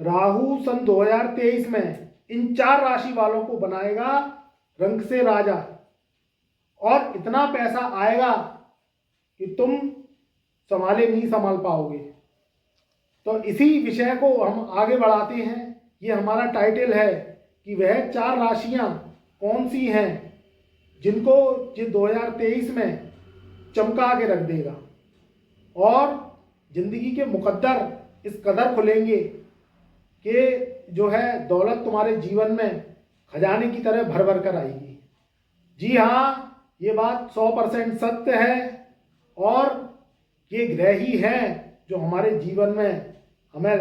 राहु सन 2023 में इन 4 राशि वालों को बनाएगा रंग से राजा, और इतना पैसा आएगा कि तुम संभाले नहीं संभाल पाओगे। तो इसी विषय को हम आगे बढ़ाते हैं। ये हमारा टाइटल है कि वह 4 राशियां कौन सी हैं जिनको ये 2023 में चमका के रख देगा, और जिंदगी के मुकद्दर इस कदर खुलेंगे कि जो है दौलत तुम्हारे जीवन में खजाने की तरह भर भर कर आएगी। जी हाँ, ये बात 100% सत्य है, और ये ग्रह ही हैं जो हमारे जीवन में हमें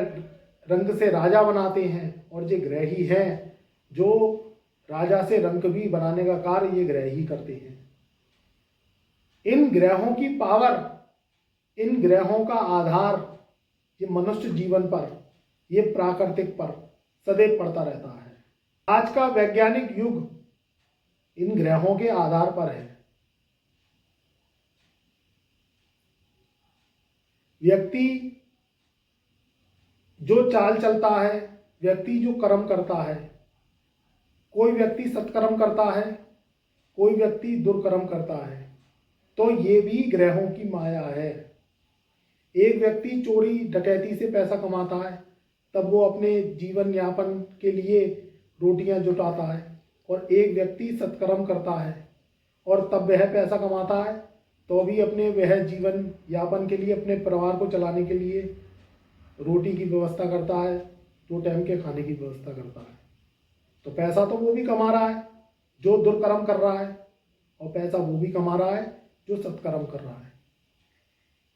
रंग से राजा बनाते हैं, और ये ग्रह ही हैं जो राजा से रंक भी बनाने का कार्य ये ग्रह ही करते हैं। इन ग्रहों की पावर, इन ग्रहों का आधार ये मनुष्य जीवन पर, ये प्राकृतिक पर सदैव पड़ता रहता है। आज का वैज्ञानिक युग इन ग्रहों के आधार पर है। व्यक्ति जो चाल चलता है, व्यक्ति जो कर्म करता है, कोई व्यक्ति सत्कर्म करता है, कोई व्यक्ति दुर्कर्म करता है, तो ये भी ग्रहों की माया है। एक व्यक्ति चोरी डकैती से पैसा कमाता है, तब वो अपने जीवन यापन के लिए रोटियां जुटाता है, और एक व्यक्ति सत्कर्म करता है और तब वह पैसा कमाता है, तो भी अपने वह जीवन यापन के लिए, अपने परिवार को चलाने के लिए रोटी की व्यवस्था करता है, 2 टाइम के खाने की व्यवस्था करता है। तो पैसा तो वो भी कमा रहा है जो दुर्कर्म कर रहा है, और पैसा वो भी कमा रहा है जो सत्कर्म कर रहा है।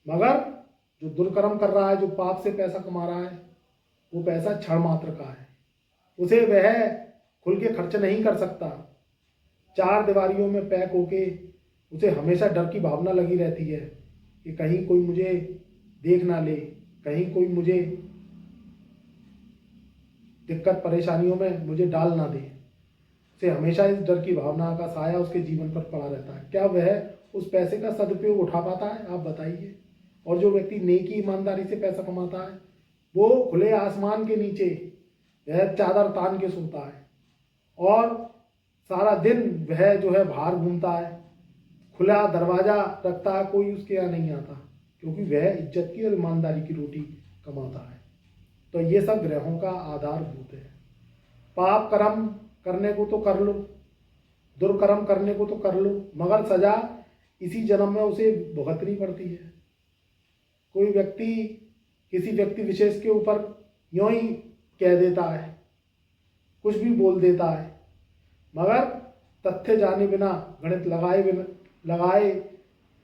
मगर जो दुर्कर्म कर रहा है, जो पाप से पैसा कमा रहा है, वो पैसा क्षण मात्र का है, उसे वह खुल के खर्च नहीं कर सकता। 4 दीवारियों में पैक होके उसे हमेशा डर की भावना लगी रहती है कि कहीं कोई मुझे देख ना ले, कहीं कोई मुझे दिक्कत परेशानियों में मुझे डाल ना दे। उसे हमेशा इस डर की भावना का साया उसके जीवन पर पड़ा रहता है। क्या वह उस पैसे का सदुपयोग उठा पाता है? आप बताइए। और जो व्यक्ति नेकी ईमानदारी से पैसा कमाता है, वो खुले आसमान के नीचे वह चादर तान के सोता है, और सारा दिन वह जो है बाहर घूमता है, खुला दरवाजा रखता है, कोई उसके यहाँ नहीं आता, क्योंकि वह इज्जत की और ईमानदारी की रोटी कमाता है। तो ये सब ग्रहों का आधारभूत है। पाप कर्म करने को तो कर लो, दुर्कर्म करने को तो कर लो, मगर सजा इसी जन्म में उसे भुगतनी पड़ती है। कोई व्यक्ति किसी व्यक्ति विशेष के ऊपर यूं ही कह देता है, कुछ भी बोल देता है, मगर तथ्य जाने बिना, गणित लगाए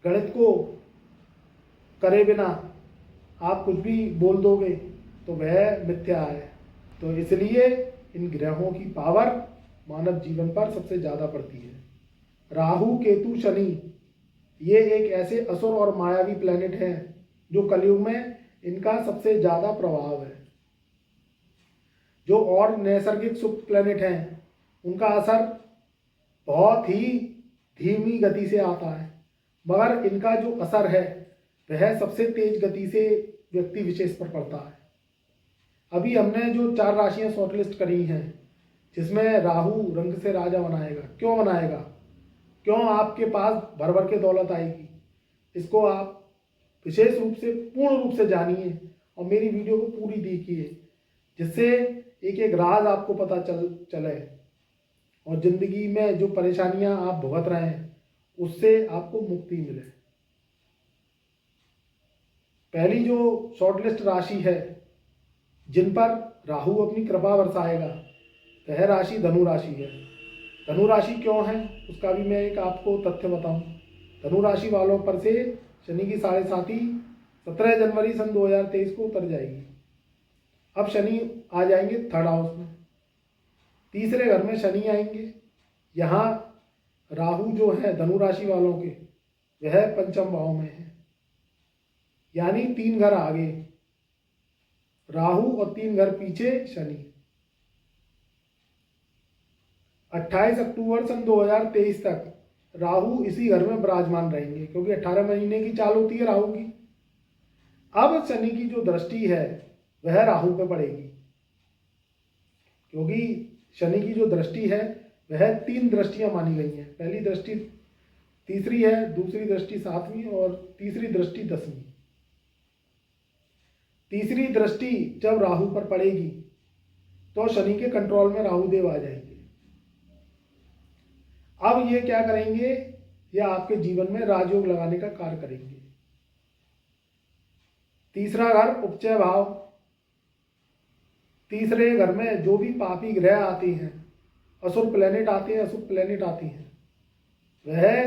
गणित को करे बिना आप कुछ भी बोल दोगे तो वह मिथ्या है। तो इसलिए इन ग्रहों की पावर मानव जीवन पर सबसे ज़्यादा पड़ती है। राहु, केतु, शनि ये एक ऐसे असुर और मायावी प्लैनेट हैं जो कलयुग में इनका सबसे ज़्यादा प्रभाव है। जो और नैसर्गिक सुख प्लैनेट हैं उनका असर बहुत ही धीमी गति से आता है, मगर इनका जो असर है वह सबसे तेज गति से व्यक्ति विशेष पर पड़ता है। अभी हमने जो 4 राशियां शॉर्टलिस्ट करी हैं, जिसमें राहु रंग से राजा बनाएगा। क्यों बनाएगा? क्यों आपके पास भर भर के दौलत आएगी? इसको आप विशेष रूप से, पूर्ण रूप से जानिए और मेरी वीडियो को पूरी देखिए, जिससे एक एक राज आपको पता चले, और ज़िंदगी में जो परेशानियां आप भुगत रहे हैं उससे आपको मुक्ति मिले। पहली जो शॉर्टलिस्ट राशि है जिन पर राहु अपनी कृपा बरसाएगा, वह राशि धनु राशि है। धनु राशि क्यों है उसका भी मैं एक आपको तथ्य बताऊं। धनु राशि वालों पर से शनि की 7.5 17 जनवरी सन 2023 को उतर जाएगी। अब शनि आ जाएंगे 3rd हाउस में, तीसरे घर में शनि आएंगे। यहाँ राहु जो है धनु राशि वालों के, वह 5म भाव में है, यानी 3 घर आगे राहु और 3 घर पीछे शनि। 28 अक्टूबर सन 2023 तक राहु इसी घर में विराजमान रहेंगे, क्योंकि 18 महीने की चाल होती है राहु की। अब शनि की जो दृष्टि है वह राहु पे पड़ेगी, क्योंकि शनि की जो दृष्टि है वह 3 दृष्टियां मानी गई हैं। पहली दृष्टि तीसरी है, दूसरी दृष्टि 7वीं और तीसरी दृष्टि 10वीं। तीसरी दृष्टि जब राहु पर पड़ेगी तो शनि के कंट्रोल में राहुदेव आ जाएंगे। अब ये क्या करेंगे, या आपके जीवन में राजयोग लगाने का कार्य करेंगे। तीसरा घर उपचय भाव, तीसरे घर में जो भी पापी ग्रह आते हैं, असुर प्लेनेट आते हैं, अशुभ प्लेनेट आती हैं, वह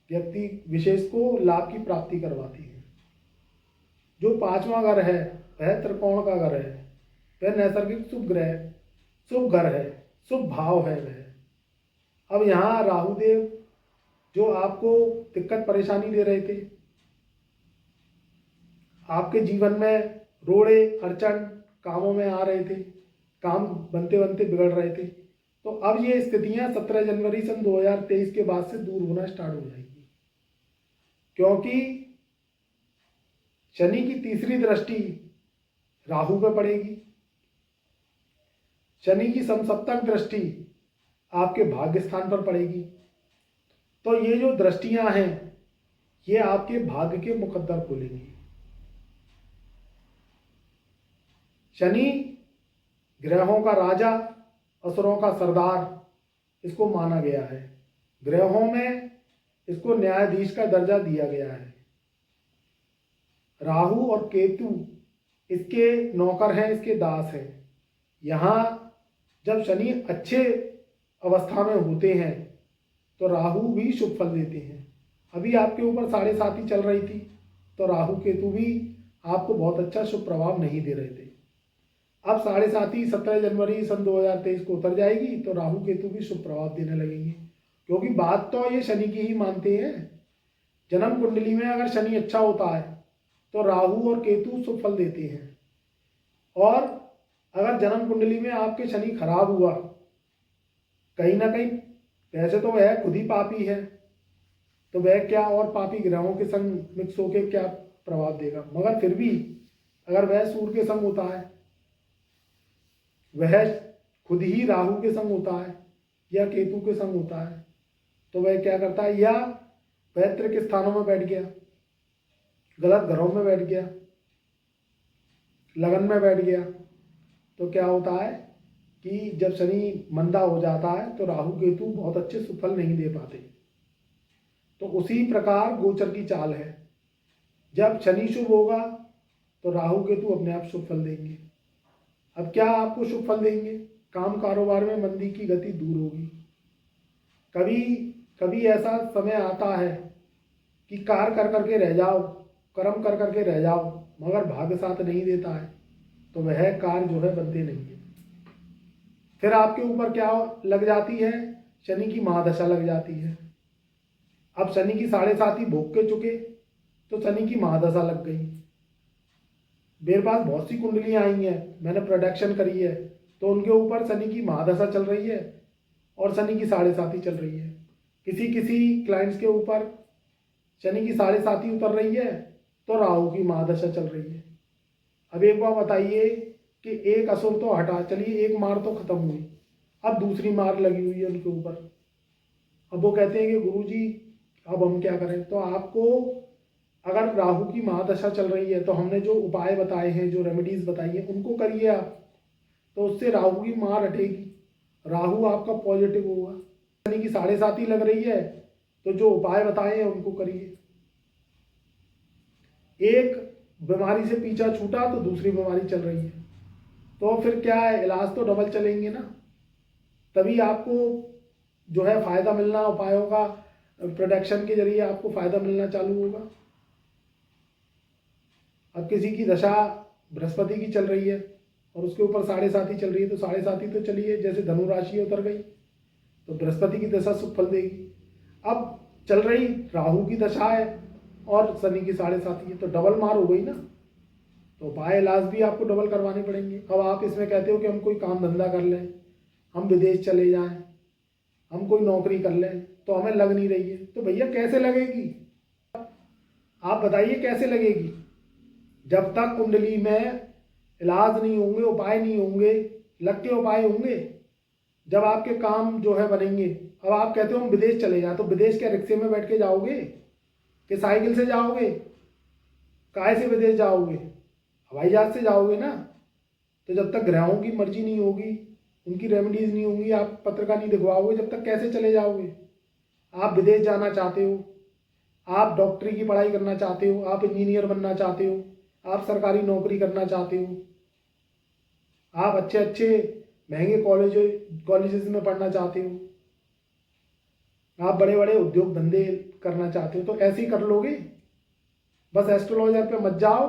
व्यक्ति विशेष को लाभ की प्राप्ति करवाती है। जो 5वां घर है वह त्रिकोण का घर है, वह नैसर्गिक शुभ ग्रह, शुभ घर है, शुभ भाव है वह। अब यहाँ राहुदेव जो आपको दिक्कत परेशानी दे रहे थे, आपके जीवन में रोड़े अड़चन कामों में आ रहे थे, काम बनते बनते बिगड़ रहे थे, तो अब ये स्थितियां 17 जनवरी सन 2023 के बाद से दूर होना स्टार्ट हो जाएगी। क्योंकि शनि की तीसरी दृष्टि राहु पर पड़ेगी, शनि की समसप्तक दृष्टि आपके भाग्य स्थान पर पड़ेगी। तो ये जो दृष्टियां हैं ये आपके भाग्य के मुकद्दर खोलेंगी। शनि ग्रहों का राजा, असुरों का सरदार इसको माना गया है। ग्रहों में इसको न्यायाधीश का दर्जा दिया गया है। राहु और केतु इसके नौकर हैं, इसके दास हैं। यहाँ जब शनि अच्छे अवस्था में होते हैं तो राहु भी शुभ फल देते हैं। अभी आपके ऊपर 7.5 चल रही थी तो राहु केतु भी आपको बहुत अच्छा शुभ प्रभाव नहीं दे रहे थे। अब 7.5 17 जनवरी सन 2023 को उतर जाएगी तो राहु केतु भी शुभ प्रभाव देने लगेंगे। क्योंकि बात तो ये शनि की ही मानते हैं। जन्म कुंडली में अगर शनि अच्छा होता है तो राहु और केतु शुभ फल देते हैं, और अगर जन्म कुंडली में आपके शनि खराब हुआ, कहीं ना कहीं वैसे तो वह खुद ही पापी है, तो वह क्या और पापी ग्रहों के संग मिक्स होकर क्या प्रभाव देगा, मगर फिर भी अगर वह सूर्य के संग होता है, वह खुद ही राहु के संग होता है या केतु के संग होता है, तो वह क्या करता है, या पैतृक स्थानों में बैठ गया, गलत घरों में बैठ गया, लगन में बैठ गया, तो क्या होता है कि जब शनि मंदा हो जाता है तो राहु केतु बहुत अच्छे सुफल नहीं दे पाते। तो उसी प्रकार गोचर की चाल है, जब शनि शुभ होगा तो राहु केतु अपने आप शुभ फल देंगे। अब क्या आपको शुभ फल देंगे, काम कारोबार में मंदी की गति दूर होगी। कभी कभी ऐसा समय आता है कि कार्य कर करके रह जाओ, कर्म कर करके रह जाओ, मगर भाग्य साथ नहीं देता है तो वह कार्य जो है बनते नहीं है। फिर आपके ऊपर क्या लग जाती है, शनि की महादशा लग जाती है। अब शनि की 7.5 भोग के चुके तो शनि की महादशा लग गई। मेरे पास बहुत सी कुंडलियां आई हैं, मैंने प्रोडक्शन करी है, तो उनके ऊपर शनि की महादशा चल रही है और शनि की 7.5 चल रही है। किसी किसी क्लाइंट्स के ऊपर शनि की 7.5 उतर रही है तो राहु की महादशा चल रही है। अब एक बार बताइए कि एक असुर तो हटा, चलिए एक मार तो खत्म हुई, अब दूसरी मार लगी हुई है उनके ऊपर। अब वो कहते हैं कि गुरुजी अब हम क्या करें। तो आपको अगर राहु की महादशा चल रही है तो हमने जो उपाय बताए हैं, जो रेमेडीज बताई हैं, उनको करिए आप, तो उससे राहु की मार हटेगी, राहु आपका पॉजिटिव होगा। शनि की 7.5 लग रही है तो जो उपाय बताए हैं उनको करिए। एक बीमारी से पीछा छूटा तो दूसरी बीमारी चल रही है, तो फिर क्या है, इलाज तो डबल चलेंगे ना, तभी आपको जो है फायदा मिलना, उपायों का प्रोडक्शन के जरिए आपको फायदा मिलना चालू होगा। अब किसी की दशा बृहस्पति की चल रही है और उसके ऊपर 7.5 चल रही है, तो 7.5 तो चलिए, जैसे धनु राशि उतर गई तो बृहस्पति की दशा शुभ फल देगी। अब चल रही राहु की दशा है और शनि की 7.5 है, तो डबल मार हो गई ना, तो उपाय इलाज भी आपको डबल करवाने पड़ेंगे। अब आप इसमें कहते हो कि हम कोई काम धंधा कर लें, हम विदेश चले जाएं, हम कोई नौकरी कर लें, तो हमें लग नहीं रही है, तो भैया कैसे लगेगी, आप बताइए कैसे लगेगी। जब तक कुंडली में इलाज नहीं होंगे, उपाय नहीं होंगे, लग के उपाय होंगे जब आपके काम जो है बनेंगे। अब आप कहते हो हम विदेश चले जाएं, तो विदेश क्या रिक्शे में बैठ के जाओगे कि साइकिल से जाओगे? काय से विदेश जाओगे? हवाई जहाज से जाओगे ना। तो जब तक ग्रहों की मर्जी नहीं होगी, उनकी रेमेडीज नहीं होंगी, आप पत्रिका नहीं दिखवाओगे, जब तक कैसे चले जाओगे? आप विदेश जाना चाहते हो, आप डॉक्टरी की पढ़ाई करना चाहते हो, आप इंजीनियर बनना चाहते हो, आप सरकारी नौकरी करना चाहते हो, आप अच्छे अच्छे महंगे कॉलेजेस में पढ़ना चाहते हो, आप बड़े बड़े उद्योग धंधे करना चाहते हो, तो ऐसे ही कर लोगे? बस एस्ट्रोलॉजर पे मत जाओ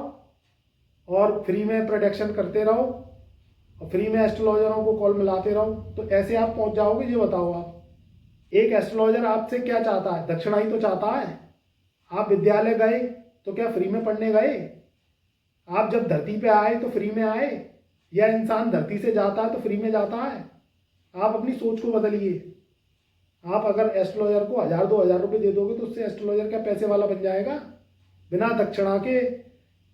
और फ्री में प्रोडक्शन करते रहो और फ्री में एस्ट्रोलॉजरों को कॉल मिलाते रहो, तो ऐसे आप पहुंच जाओगे? ये बताओ आप। एक एस्ट्रोलॉजर आपसे क्या चाहता है? दक्षिणा ही तो चाहता है। आप विद्यालय गए तो क्या फ्री में पढ़ने गए? आप जब धरती पे आए तो फ्री में आए, या इंसान धरती से जाता है तो फ्री में जाता है? आप अपनी सोच को बदलिए। आप अगर एस्ट्रोलॉजर को 1000-2000 रुपये दे दोगे तो उससे एस्ट्रोलॉजर क्या पैसे वाला बन जाएगा? बिना दक्षिणा के,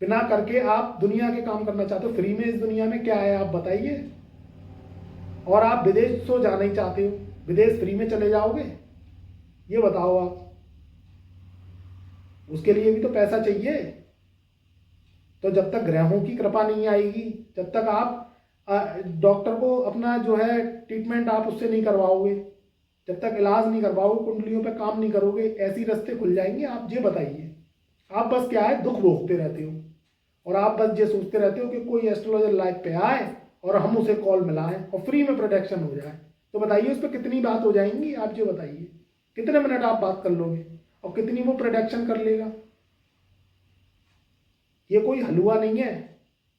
बिना करके आप दुनिया के काम करना चाहते हो। फ्री में इस दुनिया में क्या है आप बताइए? और आप विदेश तो जाना ही चाहते हो, विदेश फ्री में चले जाओगे? ये बताओ आप। उसके लिए भी तो पैसा चाहिए। तो जब तक ग्रहों की कृपा नहीं आएगी, जब तक आप डॉक्टर को अपना जो है ट्रीटमेंट आप उससे नहीं करवाओगे, जब तक इलाज नहीं करवाओगे, कुंडलियों पे काम नहीं करोगे, ऐसी रास्ते खुल जाएंगे? आप ये बताइए। आप बस क्या है, दुख भोगते रहते हो और आप बस ये सोचते रहते हो कि कोई एस्ट्रोलॉजर लाइफ पे आए और हम उसे कॉल मिलाएं और फ्री में प्रोटेक्शन हो जाए। तो बताइए उस पर कितनी बात हो जाएंगी? आप ये बताइए, कितने मिनट आप बात कर लोगे और कितनी वो प्रोटेक्शन कर लेगा? ये कोई हलवा नहीं है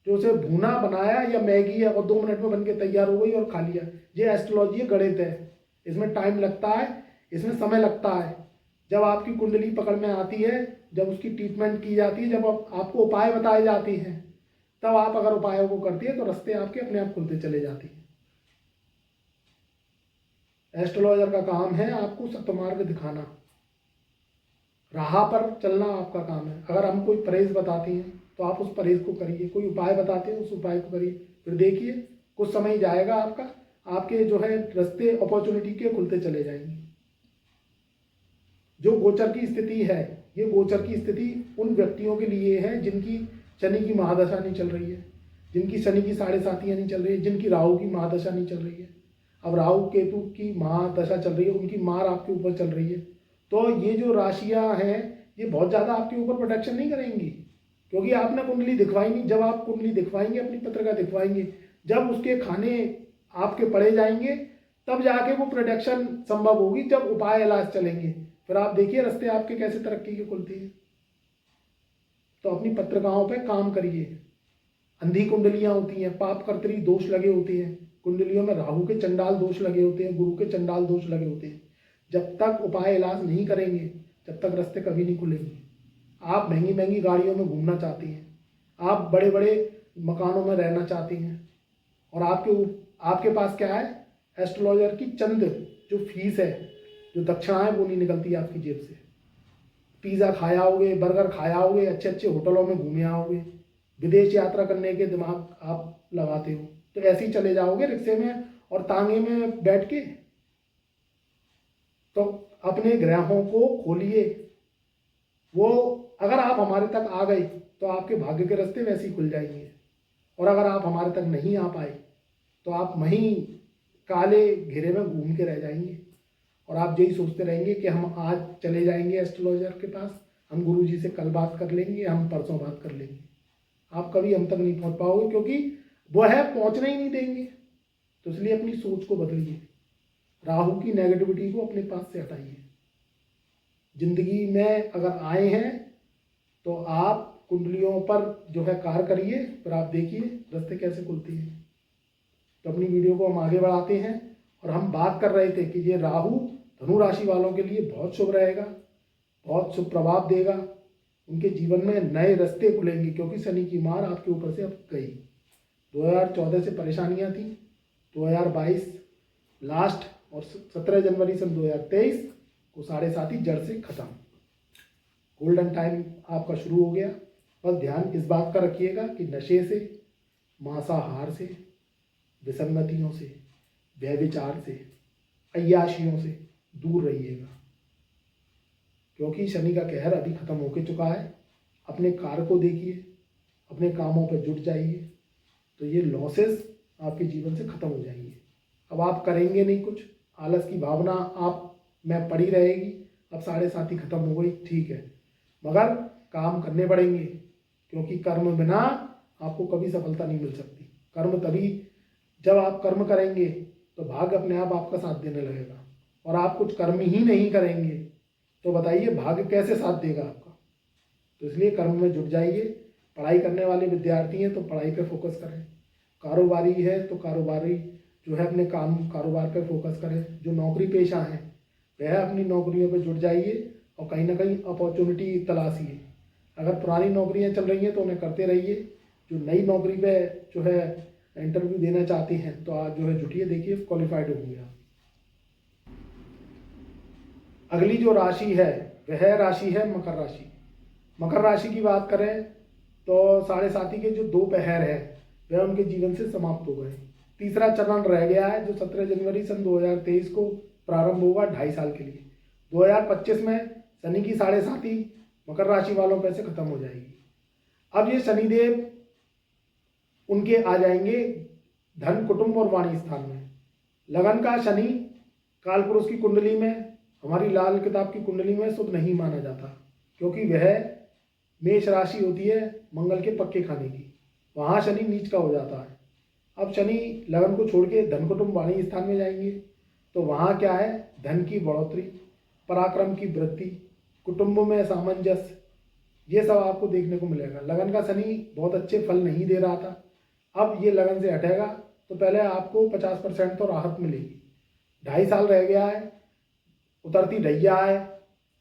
जो उसे भूना बनाया या मैगी है और 2 मिनट में बन के तैयार हो गई और खा लिया। ये एस्ट्रोलॉजी है, गणित है। इसमें टाइम लगता है, इसमें समय लगता है। जब आपकी कुंडली पकड़ में आती है, जब उसकी ट्रीटमेंट की जाती है, जब आपको उपाय बताए जाते हैं, तब आप अगर उपायों को करती है तो रास्ते आपके अपने आप खुलते चले जाती हैं। एस्ट्रोलॉजर का काम है आपको सत्मार्ग दिखाना, राह पर चलना आपका काम है। अगर हम कोई परहेज बताते हैं तो आप उस परहेज को करिए, कोई उपाय बताते हैं उस उपाय को करिए, फिर देखिए कुछ समय जाएगा आपका, आपके जो है रास्ते अपॉर्चुनिटी के खुलते चले जाएंगे। जो गोचर की स्थिति है, ये गोचर की स्थिति उन व्यक्तियों के लिए है जिनकी शनि की महादशा नहीं चल रही है, जिनकी शनि की 7.5 नहीं चल रही है, जिनकी राहु की महादशा नहीं चल रही है। अब राहु केतु की महादशा चल रही है, उनकी मार आपके ऊपर चल रही है, तो ये जो राशियां हैं ये बहुत ज़्यादा आपके ऊपर प्रोटेक्शन नहीं करेंगी, क्योंकि आपने कुंडली दिखवाई नहीं। जब आप कुंडली दिखवाएंगे, अपनी पत्रिका दिखवाएंगे, जब उसके खाने आपके पड़े जाएंगे, तब जाके वो प्रोटेक्शन संभव होगी, जब उपाय इलाज चलेंगे। फिर आप देखिए रास्ते आपके कैसे तरक्की के खुलती है। तो अपनी पत्रिकाओं पे काम करिए। अंधी कुंडलियां होती हैं, पाप कर्तरी दोष लगे होते हैं, कुंडलियों में राहु के चंडाल दोष लगे होते हैं, गुरु के चंडाल दोष लगे होते हैं। जब तक उपाय इलाज नहीं करेंगे, जब तक रास्ते कभी नहीं खुलेंगे। आप महंगी महंगी गाड़ियों में घूमना चाहती हैं, आप बड़े बड़े मकानों में रहना चाहती हैं, और आपके पास क्या है, एस्ट्रोलॉजर की चंद जो फीस है, जो दक्षिणाएं वो नहीं निकलती आपकी जेब से। पिज़्ज़ा खाया होगे, बर्गर खाया होगे, अच्छे अच्छे होटलों में घूमे आओगे, विदेश यात्रा करने के दिमाग आप लगाते हो, तो ऐसे ही चले जाओगे रिक्शे में और तांगे में बैठ के। तो अपने ग्रहों को खोलिए। वो अगर आप हमारे तक आ गए तो आपके भाग्य के रास्ते वैसे ही खुल जाएंगे, और अगर आप हमारे तक नहीं आ पाए तो आप वहीं काले घेरे में घूम के रह जाएंगे, और आप यही सोचते रहेंगे कि हम आज चले जाएंगे एस्ट्रोलॉजर के पास, हम गुरुजी से कल बात कर लेंगे, हम परसों बात कर लेंगे। आप कभी हम तक नहीं पहुंच पाओगे, क्योंकि वो है पहुंचने ही नहीं देंगे। तो इसलिए अपनी सोच को बदलिए, राहु की नेगेटिविटी को अपने पास से हटाइए। जिंदगी में अगर आए हैं तो आप कुंडलियों पर जो है कार्य करिए, फिर आप देखिए रास्ते कैसे खुलती हैं। तो अपनी वीडियो को हम आगे बढ़ाते हैं, और हम बात कर रहे थे कि ये राहु धनु राशि वालों के लिए बहुत शुभ रहेगा, बहुत शुभ प्रभाव देगा। उनके जीवन में नए रास्ते खुलेंगे, क्योंकि शनि की मार आपके ऊपर से अब गई। 2014 से परेशानियां थी, 2022 लास्ट और 17 जनवरी सन 2023 को 7.5 जड़ से खत्म। गोल्डन टाइम आपका शुरू हो गया। बस ध्यान इस बात का रखिएगा कि नशे से, मांसाहार से, विसंगतियों से, व्यभिचार से, अय्याशियों से दूर रहिएगा, क्योंकि शनि का कहर अभी खत्म होके चुका है। अपने कार्य को देखिए, अपने कामों पर जुट जाइए, तो ये लॉसेस आपके जीवन से खत्म हो जाएंगे। अब आप करेंगे नहीं कुछ, आलस की भावना आप में पड़ी रहेगी। अब 7.5 ही खत्म हो गई, ठीक है, मगर काम करने पड़ेंगे, क्योंकि कर्म बिना आपको कभी सफलता नहीं मिल सकती। कर्म तभी, जब आप कर्म करेंगे तो भाग्य अपने आप आपका साथ देने लगेगा, और आप कुछ कर्म ही नहीं करेंगे तो बताइए भाग्य कैसे साथ देगा आपका। तो इसलिए कर्म में जुट जाइए। पढ़ाई करने वाले विद्यार्थी हैं तो पढ़ाई पे फोकस करें, कारोबारी है तो कारोबारी जो है अपने काम कारोबार पे फोकस करें, जो नौकरी पेशा हैं वह अपनी नौकरियों पे जुट जाइए और कहीं ना कहीं अपॉर्चुनिटी तलाशिए। अगर पुरानी नौकरियां चल रही हैं तो उन्हें करते रहिए, जो नई नौकरी पे जो है इंटरव्यू देना चाहते हैं तो आज जो है जुटिए, देखिए क्वालिफाइड होंगे आप। अगली जो राशि है वह राशि है मकर राशि। मकर राशि की बात करें तो 7.5 के जो 2 पहर है वह उनके जीवन से समाप्त हो गए। तीसरा चरण रह गया है जो 17 जनवरी सन 2023 को प्रारंभ होगा 2.5 साल के लिए। 2025 में शनि की 7.5 मकर राशि वालों पर से खत्म हो जाएगी। अब ये शनिदेव उनके आ जाएंगे धन, कुटुंब और वाणी स्थान में। लगन का शनि कालपुरुष की कुंडली में, हमारी लाल किताब की कुंडली में शुभ नहीं माना जाता, क्योंकि वह मेष राशि होती है मंगल के पक्के खाने की, वहाँ शनि नीच का हो जाता है। अब शनि लगन को छोड़ के धन, कुटुंब, वाणी स्थान में जाएंगे तो वहाँ क्या है, धन की बढ़ोतरी, पराक्रम की वृद्धि, कुटुंब में सामंजस्य, ये सब आपको देखने को मिलेगा। लगन का शनि बहुत अच्छे फल नहीं दे रहा था, अब ये लगन से हटेगा तो पहले आपको 50% तो राहत मिलेगी। 2.5 साल रह गया है, उतरती ढैया है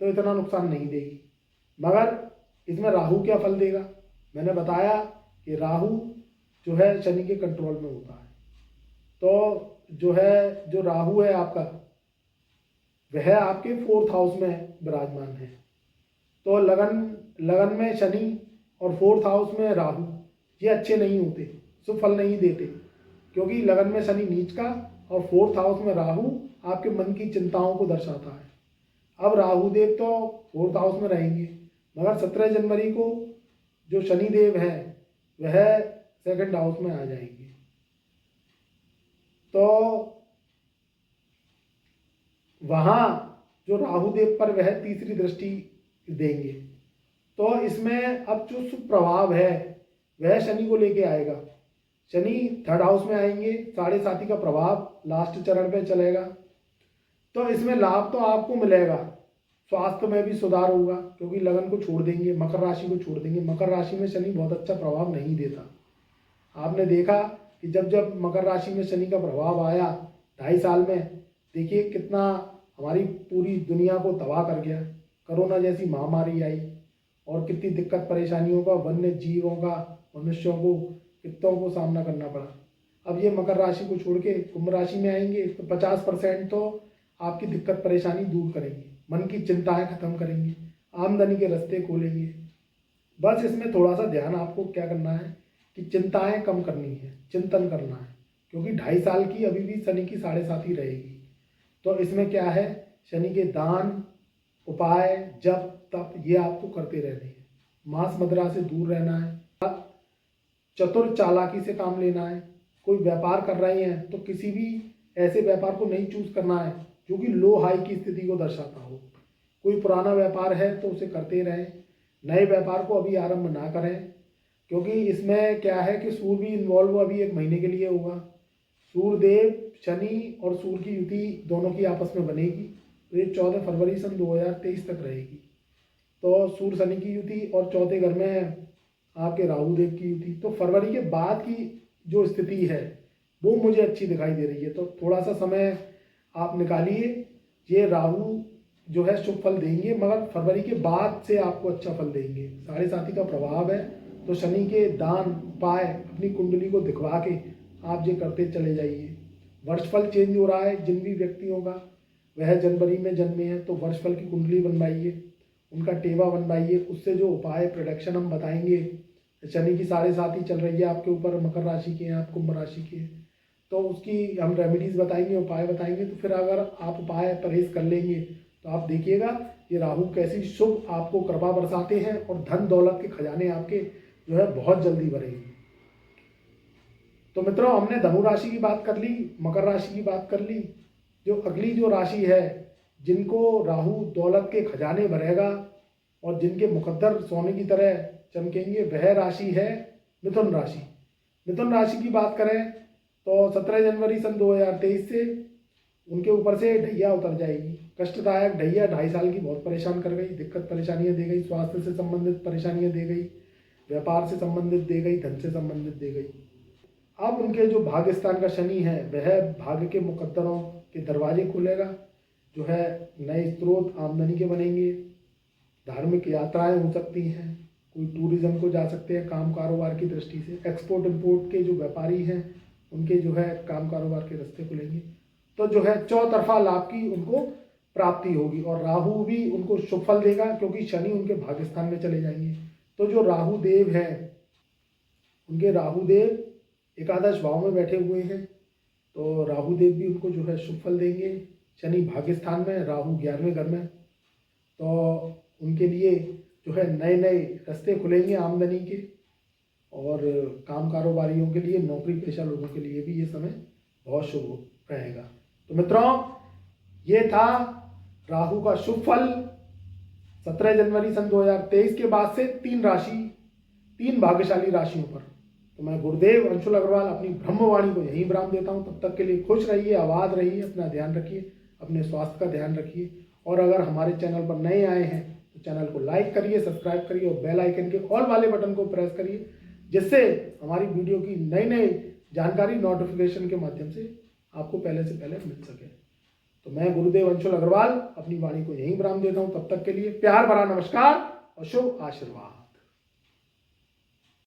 तो इतना नुकसान नहीं देगी। मगर इसमें राहु क्या फल देगा, मैंने बताया कि राहु जो है शनि के कंट्रोल में होता है। तो जो है, जो राहु है आपका वह आपके 4th हाउस में विराजमान है। तो लगन में शनि और 4th हाउस में राहु, ये अच्छे नहीं होते, शुभ फल नहीं देते, क्योंकि लगन में शनि नीच का और 4th हाउस में राहु आपके मन की चिंताओं को दर्शाता है। अब राहु देव तो 4th हाउस में रहेंगे, मगर 17 जनवरी को जो शनि देव है वह 2nd हाउस में आ जाएंगे। तो वहाँ जो राहु देव पर वह तीसरी दृष्टि देंगे, तो इसमें अब जो शुभ प्रभाव है वह शनि को लेके आएगा। शनि 3rd हाउस में आएंगे, 7.5 का प्रभाव लास्ट चरण पे चलेगा, तो इसमें लाभ तो आपको मिलेगा। स्वास्थ्य में भी सुधार होगा, क्योंकि लगन को छोड़ देंगे, मकर राशि को छोड़ देंगे। मकर राशि में शनि बहुत अच्छा प्रभाव नहीं देता। आपने देखा कि जब जब मकर राशि में शनि का प्रभाव आया 2.5 साल में, देखिए कितना हमारी पूरी दुनिया को तबाह कर गया। कोरोना जैसी महामारी आई और कितनी दिक्कत परेशानियों का, वन्य जीवों का, मनुष्यों को, कितनों को सामना करना पड़ा। अब ये मकर राशि को छोड़ के कुंभ राशि में आएंगे तो 50% तो आपकी दिक्कत परेशानी दूर करेंगे, मन की चिंताएं खत्म करेंगे, आमदनी के रास्ते खोलेंगे। बस इसमें थोड़ा सा ध्यान आपको क्या करना है कि चिंताएं कम करनी है, चिंतन करना है, क्योंकि 2.5 साल की अभी भी शनि की 7.5 रहेगी। तो इसमें क्या है, शनि के दान, उपाय, जप, तप ये आपको करते रहने हैं। मांस मदिरा से दूर रहना है, चतुर चालाकी से काम लेना है। कोई व्यापार कर रहे हैं तो किसी भी ऐसे व्यापार को नहीं चूज करना है जो कि लो हाई की स्थिति को दर्शाता हो। कोई पुराना व्यापार है तो उसे करते रहें, नए व्यापार को अभी आरंभ ना करें, क्योंकि इसमें क्या है कि सूर्य भी इन्वॉल्व अभी 1 महीने के लिए होगा। सूर्यदेव, शनि और सूर्य की युति दोनों की आपस में बनेगी, तो ये 14 फरवरी सन 2023 तक रहेगी। तो सूर्य शनि की युति और चौथे घर में आपके राहु देव की युति, तो फरवरी के बाद की जो स्थिति है वो मुझे अच्छी दिखाई दे रही है। तो थोड़ा सा समय आप निकालिए, ये राहु जो है शुभ फल देंगे, मगर फरवरी के बाद से आपको अच्छा फल देंगे। 7.5 का प्रभाव है, तो शनि के दान उपाय अपनी कुंडली को दिखवा के आप ये करते चले जाइए। वर्षफल चेंज हो रहा है, जिन भी व्यक्तियों का वह जनवरी में जन्मे हैं तो वर्षफल की कुंडली बनवाइए, उनका टेवा बनवाइए, उससे जो उपाय प्रोडक्शन हम बताएंगे। शनि की 7.5 चल रही है आपके ऊपर, मकर राशि के हैं, आप कुंभ राशि के हैं, तो उसकी हम रेमेडीज़ बताएंगे, उपाय बताएंगे। तो फिर अगर आप उपाय परहेज कर लेंगे तो आप देखिएगा ये राहु कैसी शुभ आपको कृपा बरसाते हैं और धन दौलत के खजाने आपके जो है बहुत जल्दी भरेंगे। तो मित्रों, हमने धनु राशि की बात कर ली, मकर राशि की बात कर ली। जो अगली जो राशि है, जिनको राहु दौलत के खजाने भरेगा और जिनके मुकद्दर सोने की तरह चमकेंगे, वह राशि है मिथुन राशि। मिथुन राशि की बात करें तो 17 जनवरी सन 2023 से उनके ऊपर से ढैया उतर जाएगी। कष्टदायक ढैया 2.5 साल की बहुत परेशान कर गई, दिक्कत परेशानियां दे गई, स्वास्थ्य से संबंधित परेशानियां दे गई, व्यापार से संबंधित दे गई, धन से संबंधित दे गई। अब उनके जो भाग्य स्थान का शनि है वह भाग्य के मुकद्दरों के दरवाजे खोलेगा, जो है नए स्रोत आमदनी के बनेंगे, धार्मिक यात्राएं हो सकती हैं, कोई टूरिज्म को जा सकते हैं काम कारोबार की दृष्टि से, एक्सपोर्ट इंपोर्ट के जो व्यापारी हैं उनके जो है काम कारोबार के रास्ते खुलेंगे। तो जो है चौतरफा लाभ की उनको प्राप्ति होगी और राहु भी उनको शुभ फल देगा क्योंकि शनि उनके भाग्य स्थान में चले जाएंगे। तो जो राहु देव हैं, उनके राहु देव एकादश भाव में बैठे हुए हैं, तो राहु देव भी उनको जो है शुभ फल देंगे। शनि भाग्य स्थान में, राहु 11वें घर में, तो उनके लिए जो है नए नए रास्ते खुलेंगे आमदनी के और काम कारोबारियों के लिए, नौकरी पेशा लोगों के लिए भी ये समय बहुत शुभ रहेगा। तो मित्रों, ये था राहु का शुभ फल 17 जनवरी सन 2023 के बाद से 3 भाग्यशाली राशियों पर। तो मैं गुरुदेव अंशुल अग्रवाल अपनी ब्रह्मवाणी को यहीं विराम देता हूँ। तब तक के लिए खुश रहिए, आबाद रहिए, अपना ध्यान रखिए, अपने स्वास्थ्य का ध्यान रखिए। और अगर हमारे चैनल पर नए आए हैं तो चैनल को लाइक करिए, सब्सक्राइब करिए और बेल आइकन के ऑल वाले बटन को प्रेस करिए, जिससे हमारी वीडियो की नई नई जानकारी नोटिफिकेशन के माध्यम से आपको पहले से पहले मिल सके। तो मैं गुरुदेव अंशुल अग्रवाल अपनी वाणी को यहीं विराम देता हूँ। तब तक के लिए प्यार भरा नमस्कार और शुभ आशीर्वाद।